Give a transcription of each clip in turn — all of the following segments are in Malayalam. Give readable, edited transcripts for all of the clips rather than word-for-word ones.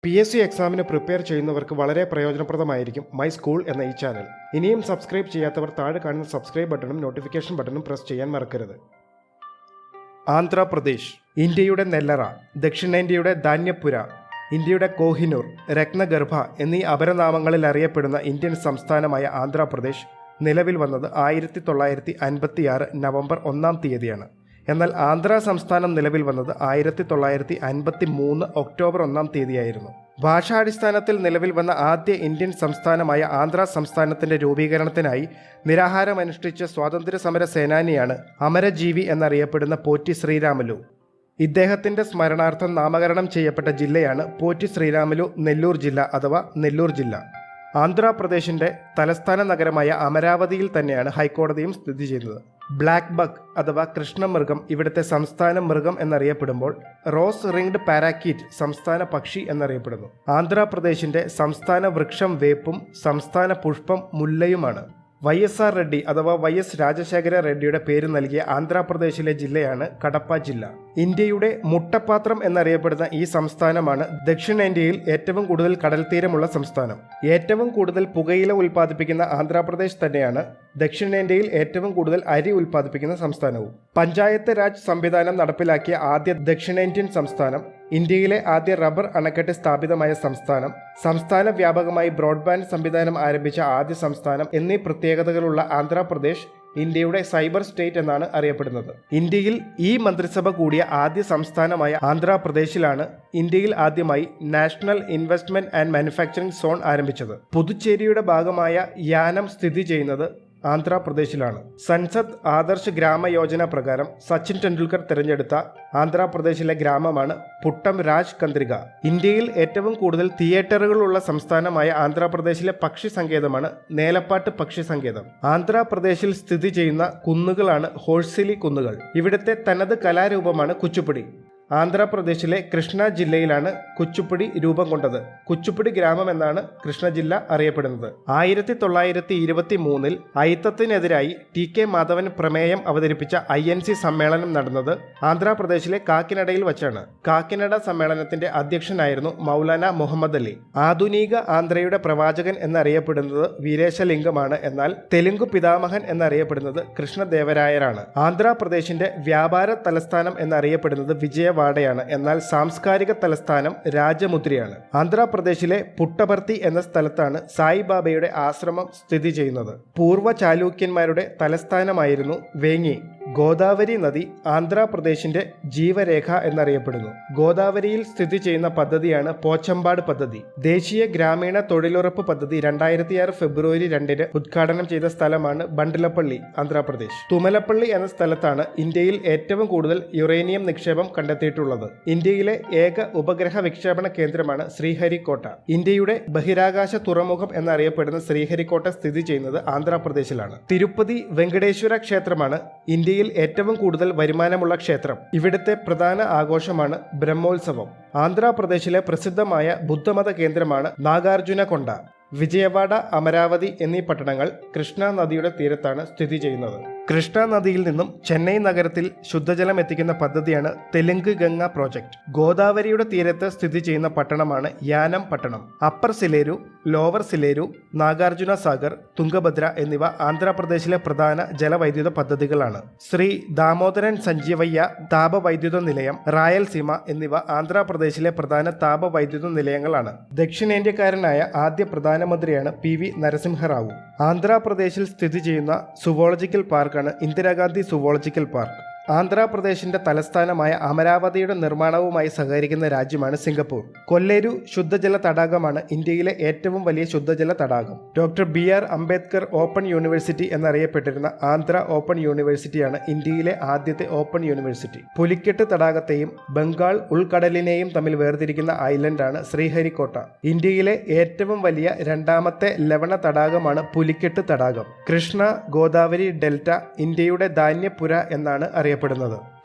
PSC എക്സാമിന് പ്രിപ്പയർ ചെയ്യുന്നവർക്ക് വളരെ പ്രയോജനപ്രദമായിരിക്കും മൈ സ്കൂൾ എന്ന ഈ ചാനൽ. ഇനിയും സബ്സ്ക്രൈബ് ചെയ്യാത്തവർ താഴെ കാണുന്ന സബ്സ്ക്രൈബ് ബട്ടണും നോട്ടിഫിക്കേഷൻ ബട്ടണും പ്രസ് ചെയ്യാൻ മറക്കരുത്. ആന്ധ്രാപ്രദേശ് ഇന്ത്യയുടെ നെല്ലറ, ദക്ഷിണേന്ത്യയുടെ ധാന്യപ്പുര, ഇന്ത്യയുടെ കോഹിനൂർ, രത്നഗർഭ എന്നീ അപരനാമങ്ങളിൽ അറിയപ്പെടുന്ന ഇന്ത്യൻ സംസ്ഥാനമായ ആന്ധ്രാപ്രദേശ് നിലവിൽ വന്നത് 1956 നവംബർ 1-ാം തീയതിയാണ്. എന്നാൽ ആന്ധ്ര സംസ്ഥാനം നിലവിൽ വന്നത് 1953 ഒക്ടോബർ 1-ാം തീയതിയായിരുന്നു. ഭാഷാടിസ്ഥാനത്തിൽ നിലവിൽ വന്ന ആദ്യ ഇന്ത്യൻ സംസ്ഥാനമായ ആന്ധ്ര സംസ്ഥാനത്തിൻ്റെ രൂപീകരണത്തിനായി നിരാഹാരമനുഷ്ഠിച്ച സ്വാതന്ത്ര്യ സമര സേനാനിയാണ് അമരജീവി എന്നറിയപ്പെടുന്ന പോറ്റി ശ്രീരാമലു. ഇദ്ദേഹത്തിൻ്റെ സ്മരണാർത്ഥം നാമകരണം ചെയ്യപ്പെട്ട ജില്ലയാണ് പോറ്റി ശ്രീരാമലു നെല്ലൂർ ജില്ല അഥവാ നെല്ലൂർ ജില്ല. ആന്ധ്രാപ്രദേശിൻ്റെ തലസ്ഥാന നഗരമായ അമരാവതിയിൽ തന്നെയാണ് ഹൈക്കോടതിയും സ്ഥിതി ചെയ്യുന്നത്. ബ്ലാക്ക് ബക്ക് അഥവാ കൃഷ്ണമൃഗം ഇവിടുത്തെ സംസ്ഥാന മൃഗം എന്നറിയപ്പെടുമ്പോൾ റോസ് റിംഗ്ഡ് പാരാക്കീറ്റ് സംസ്ഥാന പക്ഷി എന്നറിയപ്പെടുന്നു. ആന്ധ്രാപ്രദേശിൻ്റെ സംസ്ഥാന വൃക്ഷം വേപ്പും സംസ്ഥാന പുഷ്പം മുല്ലയുമാണ്. YSR റെഡ്ഡി അഥവാ YS രാജശേഖര റെഡ്ഡിയുടെ പേര് നൽകിയ ആന്ധ്രാപ്രദേശിലെ ജില്ലയാണ് കടപ്പ ജില്ല. ഇന്ത്യയുടെ മുട്ടപ്പാത്രം എന്നറിയപ്പെടുന്ന ഈ സംസ്ഥാനമാണ് ദക്ഷിണേന്ത്യയിൽ ഏറ്റവും കൂടുതൽ കടൽത്തീരമുള്ള സംസ്ഥാനം. ഏറ്റവും കൂടുതൽ പുകയില ഉൽപ്പാദിപ്പിക്കുന്ന ആന്ധ്രാപ്രദേശ് തന്നെയാണ് ദക്ഷിണേന്ത്യയിൽ ഏറ്റവും കൂടുതൽ അരി ഉൽപ്പാദിപ്പിക്കുന്ന സംസ്ഥാനവും. പഞ്ചായത്ത് രാജ് സംവിധാനം നടപ്പിലാക്കിയ ആദ്യ ദക്ഷിണേന്ത്യൻ സംസ്ഥാനം, ഇന്ത്യയിലെ ആദ്യ റബ്ബർ അണക്കെട്ട് സ്ഥാപിതമായ സംസ്ഥാനം, സംസ്ഥാന വ്യാപകമായി ബ്രോഡ്ബാൻഡ് സംവിധാനം ആരംഭിച്ച ആദ്യ സംസ്ഥാനം എന്നീ പ്രത്യേകതകളുള്ള ആന്ധ്രാപ്രദേശ് ഇന്ത്യയുടെ സൈബർ സ്റ്റേറ്റ് എന്നാണ് അറിയപ്പെടുന്നത്. ഇന്ത്യയിൽ ഈ മന്ത്രിസഭ കൂടിയ ആദ്യ സംസ്ഥാനമായ ആന്ധ്രാപ്രദേശിലാണ് ഇന്ത്യയിൽ ആദ്യമായി national investment and manufacturing zone ആരംഭിച്ചത്. പുതുച്ചേരിയുടെ ഭാഗമായ യാനം സ്ഥിതി ചെയ്യുന്നത് ആന്ധ്രാപ്രദേശിലാണ്. സൻസദ് ആദർശ് ഗ്രാമ യോജന പ്രകാരം സച്ചിൻ ടെണ്ടുൽക്കർ തിരഞ്ഞെടുത്ത ആന്ധ്രാപ്രദേശിലെ ഗ്രാമമാണ് പുട്ടം രാജ് കന്ദ്രിക. ഇന്ത്യയിൽ ഏറ്റവും കൂടുതൽ തിയേറ്ററുകളുള്ള സംസ്ഥാനമായ ആന്ധ്രാപ്രദേശിലെ പക്ഷി സങ്കേതമാണ് നേലപ്പാട്ട് പക്ഷി സങ്കേതം. ആന്ധ്രാപ്രദേശിൽ സ്ഥിതി ചെയ്യുന്ന കുന്നുകളാണ് ഹോഴ്സിലി കുന്നുകൾ. ഇവിടുത്തെ തനത് കലാരൂപമാണ് കുച്ചുപ്പുടി. ആന്ധ്രാപ്രദേശിലെ കൃഷ്ണ ജില്ലയിലാണ് കുച്ചുപ്പുടി രൂപം കൊണ്ടത്. കുച്ചുപ്പുടി ഗ്രാമം എന്നാണ് കൃഷ്ണ ജില്ല അറിയപ്പെടുന്നത്. 1923 അയിത്തത്തിനെതിരായി TK മാധവൻ പ്രമേയം അവതരിപ്പിച്ച INC സമ്മേളനം നടന്നത് ആന്ധ്രാപ്രദേശിലെ കാക്കിനഡയിൽ വച്ചാണ്. കാക്കിനഡ സമ്മേളനത്തിന്റെ അധ്യക്ഷനായിരുന്നു മൗലാന മുഹമ്മദ് അലി. ആധുനിക ആന്ധ്രയുടെ പ്രവാചകൻ എന്നറിയപ്പെടുന്നത് വീരേശലിംഗമാണ്. എന്നാൽ തെലുങ്കു പിതാമഹൻ എന്നറിയപ്പെടുന്നത് കൃഷ്ണദേവരായരാണ്. ആന്ധ്രാപ്രദേശിന്റെ വ്യാപാര തലസ്ഥാനം എന്നറിയപ്പെടുന്നത് വിജയവാഡയാണ്. എന്നാൽ സാംസ്കാരിക തലസ്ഥാനം രാജമുദ്രയാണ്. ആന്ധ്രാപ്രദേശിലെ പുട്ടപർത്തി എന്ന സ്ഥലത്താണ് സായിബാബയുടെ ആശ്രമം സ്ഥിതി ചെയ്യുന്നത്. പൂർവ്വ ചാലൂക്യന്മാരുടെ തലസ്ഥാനമായിരുന്നു വേങ്ങി. ഗോദാവരി നദി ആന്ധ്രാപ്രദേശിന്റെ ജീവരേഖ എന്നറിയപ്പെടുന്നു. ഗോദാവരിയിൽ സ്ഥിതി ചെയ്യുന്ന പദ്ധതിയാണ് പോച്ചമ്പാട് പദ്ധതി. ദേശീയ ഗ്രാമീണ തൊഴിലുറപ്പ് പദ്ധതി 2006 ഫെബ്രുവരി 2 ഉദ്ഘാടനം ചെയ്ത സ്ഥലമാണ് ബണ്ടിലപ്പള്ളി, ആന്ധ്രാപ്രദേശ്. തുമലപ്പള്ളി എന്ന സ്ഥലത്താണ് ഇന്ത്യയിൽ ഏറ്റവും കൂടുതൽ യുറേനിയം നിക്ഷേപം കണ്ടെത്തിയിട്ടുള്ളത്. ഇന്ത്യയിലെ ഏക ഉപഗ്രഹ വിക്ഷേപണ കേന്ദ്രമാണ് ശ്രീഹരിക്കോട്ട. ഇന്ത്യയുടെ ബഹിരാകാശ തുറമുഖം എന്നറിയപ്പെടുന്ന ശ്രീഹരിക്കോട്ട സ്ഥിതി ചെയ്യുന്നത് ആന്ധ്രാപ്രദേശിലാണ്. തിരുപ്പതി വെങ്കടേശ്വര ക്ഷേത്രമാണ് ഇന്ത്യയിൽ ഏറ്റവും കൂടുതൽ വരുമാനമുള്ള ക്ഷേത്രം. ഇവിടുത്തെ പ്രധാന ആഘോഷമാണ് ബ്രഹ്മോത്സവം. ആന്ധ്രാപ്രദേശിലെ പ്രസിദ്ധമായ ബുദ്ധമത കേന്ദ്രമാണ് നാഗാർജുനകൊണ്ട. വിജയവാഡ, അമരാവതി എന്നീ പട്ടണങ്ങൾ കൃഷ്ണ നദിയുടെ തീരത്താണ് സ്ഥിതി ചെയ്യുന്നത്. കൃഷ്ണ നദിയിൽ നിന്നും ചെന്നൈ നഗരത്തിൽ ശുദ്ധജലം എത്തിക്കുന്ന പദ്ധതിയാണ് തെലുങ്ക് ഗംഗ പ്രോജക്റ്റ്. ഗോദാവരിയുടെ തീരത്ത് സ്ഥിതി ചെയ്യുന്ന പട്ടണമാണ് യാനം പട്ടണം. അപ്പർ സിലേരു, ലോവർ സിലേരു, നാഗാർജുന സാഗർ, തുംഗഭദ്ര എന്നിവ ആന്ധ്രാപ്രദേശിലെ പ്രധാന ജലവൈദ്യുത പദ്ധതികളാണ്. ശ്രീ ദാമോദരൻ സഞ്ജീവയ്യ താപവൈദ്യുത നിലയം, റായൽസീമ എന്നിവ ആന്ധ്രാപ്രദേശിലെ പ്രധാന താപവൈദ്യുത നിലയങ്ങളാണ്. ദക്ഷിണേന്ത്യക്കാരനായ ആദ്യ പ്രധാനമന്ത്രിയാണ് PV നരസിംഹറാവു. ആന്ധ്രാപ്രദേശിൽ സ്ഥിതി ചെയ്യുന്ന സുവോളജിക്കൽ പാർക്കാണ് ഇന്ദിരാഗാന്ധി സുവോളജിക്കൽ പാർക്ക്. ആന്ധ്രാപ്രദേശിന്റെ തലസ്ഥാനമായ അമരാവതിയുടെ നിർമ്മാണവുമായി സഹകരിക്കുന്ന രാജ്യമാണ് സിംഗപ്പൂർ. കൊല്ലേരു ശുദ്ധജല തടാകമാണ് ഇന്ത്യയിലെ ഏറ്റവും വലിയ ശുദ്ധജല തടാകം. Doctor BR Ambedkar open university എന്നറിയപ്പെട്ടിരുന്ന ആന്ധ്ര ഓപ്പൺ യൂണിവേഴ്സിറ്റിയാണ് ഇന്ത്യയിലെ ആദ്യത്തെ ഓപ്പൺ യൂണിവേഴ്സിറ്റി. പുലിക്കെട്ട് തടാകത്തെയും ബംഗാൾ ഉൾക്കടലിനെയും തമ്മിൽ വേർതിരിക്കുന്ന ഐലൻഡാണ് ശ്രീഹരിക്കോട്ട. ഇന്ത്യയിലെ ഏറ്റവും വലിയ രണ്ടാമത്തെ ലവണ തടാകമാണ് പുലിക്കെട്ട് തടാകം. കൃഷ്ണ ഗോദാവരി ഡെൽറ്റ ഇന്ത്യയുടെ ധാന്യപ്പുര എന്നാണ് അറിയപ്പെടുന്നത്.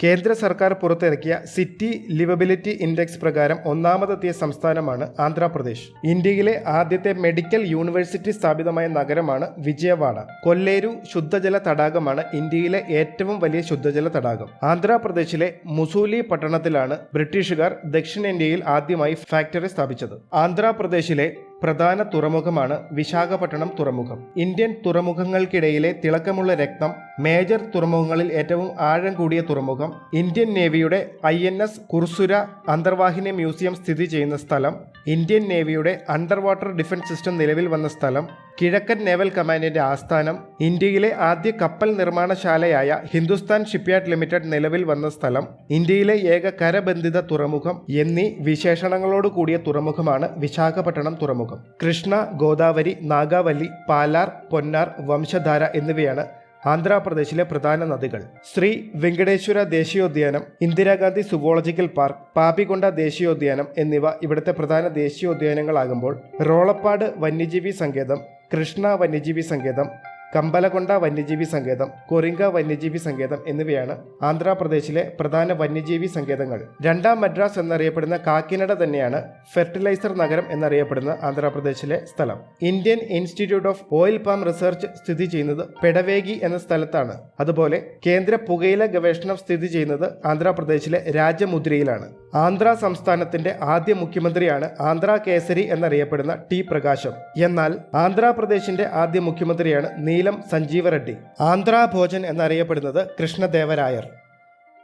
കേന്ദ്ര സർക്കാർ പുറത്തിറക്കിയ സിറ്റി ലിവബിലിറ്റി ഇൻഡെക്സ് പ്രകാരം ഒന്നാമതെത്തിയ സംസ്ഥാനമാണ് ആന്ധ്രാപ്രദേശ്. ഇന്ത്യയിലെ ആദ്യത്തെ മെഡിക്കൽ യൂണിവേഴ്സിറ്റി സ്ഥാപിതമായ നഗരമാണ് വിജയവാഡ. കൊല്ലേരു ശുദ്ധജല തടാകമാണ് ഇന്ത്യയിലെ ഏറ്റവും വലിയ ശുദ്ധജല തടാകം. ആന്ധ്രാപ്രദേശിലെ മുസൂലി പട്ടണത്തിലാണ് ബ്രിട്ടീഷുകാർ ദക്ഷിണേന്ത്യയിൽ ആദ്യമായി ഫാക്ടറി സ്ഥാപിച്ചത്. ആന്ധ്രാപ്രദേശിലെ പ്രധാന തുറമുഖമാണ് വിശാഖപട്ടണം തുറമുഖം. ഇന്ത്യൻ തുറമുഖങ്ങൾക്കിടയിലെ തിളക്കമുള്ള രക്തം, മേജർ തുറമുഖങ്ങളിൽ ഏറ്റവും ആഴം കൂടിയ തുറമുഖം, ഇന്ത്യൻ നേവിയുടെ INS കുർസുര അന്തർവാഹിനി മ്യൂസിയം സ്ഥിതി ചെയ്യുന്ന സ്ഥലം, ഇന്ത്യൻ നേവിയുടെ അണ്ടർ വാട്ടർ ഡിഫൻസ് സിസ്റ്റം നിലവിൽ വന്ന സ്ഥലം, കിഴക്കൻ നേവൽ കമാൻഡിന്റെ ആസ്ഥാനം, ഇന്ത്യയിലെ ആദ്യ കപ്പൽ നിർമ്മാണശാലയായ ഹിന്ദുസ്ഥാൻ ഷിപ്പ്യാർഡ് ലിമിറ്റഡ് നിലവിൽ വന്ന സ്ഥലം, ഇന്ത്യയിലെ ഏക കരബന്ധിത തുറമുഖം എന്നീ വിശേഷണങ്ങളോട് കൂടിയ തുറമുഖമാണ് വിശാഖപട്ടണം തുറമുഖം. കൃഷ്ണ, ഗോദാവരി, നാഗാവല്ലി, പാലാർ, പൊന്നാർ, വംശധാര എന്നിവയാണ് ആന്ധ്രാപ്രദേശിലെ പ്രധാന നദികൾ. ശ്രീ വെങ്കടേശ്വര ദേശീയോദ്യാനം, ഇന്ദിരാഗാന്ധി സുവോളജിക്കൽ പാർക്ക്, പാപികൊണ്ട ദേശീയോദ്യാനം എന്നിവ ഇവിടുത്തെ പ്രധാന ദേശീയോദ്യാനങ്ങളാകുമ്പോൾ റോളപ്പാട് വന്യജീവി സങ്കേതം, കൃഷ്ണ വന്യജീവി സങ്കേതം, കമ്പലകൊണ്ട വന്യജീവി സങ്കേതം, കൊറിങ്ക വന്യജീവി സങ്കേതം എന്നിവയാണ് ആന്ധ്രാപ്രദേശിലെ പ്രധാന വന്യജീവി സങ്കേതങ്ങൾ. രണ്ടാം മദ്രാസ് എന്നറിയപ്പെടുന്ന കാക്കിനഡ തന്നെയാണ് ഫെർട്ടിലൈസർ നഗരം എന്നറിയപ്പെടുന്ന ആന്ധ്രാപ്രദേശിലെ സ്ഥലം. Indian institute of oil palm research സ്ഥിതി ചെയ്യുന്നത് പെഡവേഗി എന്ന സ്ഥലത്താണ്. അതുപോലെ കേന്ദ്ര പുകയില ഗവേഷണം സ്ഥിതി ചെയ്യുന്നത് ആന്ധ്രാപ്രദേശിലെ രാജമുദ്രയിലാണ്. ആന്ധ്ര സംസ്ഥാനത്തിന്റെ ആദ്യ മുഖ്യമന്ത്രിയാണ് ആന്ധ്ര കേസരി എന്നറിയപ്പെടുന്ന ടി പ്രകാശം. എന്നാൽ ആന്ധ്രാപ്രദേശിന്റെ ആദ്യ മുഖ്യമന്ത്രിയാണ് നീലം സഞ്ജീവ റെഡ്ഡി. ആന്ധ്രാ ഭോജൻ എന്നറിയപ്പെടുന്നത് കൃഷ്ണദേവരായർ.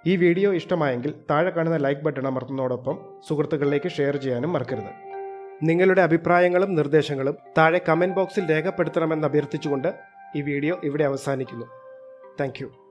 ഈ വീഡിയോ ഇഷ്ടമായെങ്കിൽ താഴെ കാണുന്ന ലൈക്ക് ബട്ടൺ അമർത്തുന്നതോടൊപ്പം സുഹൃത്തുക്കളിലേക്ക് ഷെയർ ചെയ്യാനും മറക്കരുത്. നിങ്ങളുടെ അഭിപ്രായങ്ങളും നിർദ്ദേശങ്ങളും താഴെ കമന്റ് ബോക്സിൽ രേഖപ്പെടുത്തണമെന്ന് അഭ്യർത്ഥിച്ചുകൊണ്ട് ഈ വീഡിയോ ഇവിടെ അവസാനിക്കുന്നു. താങ്ക്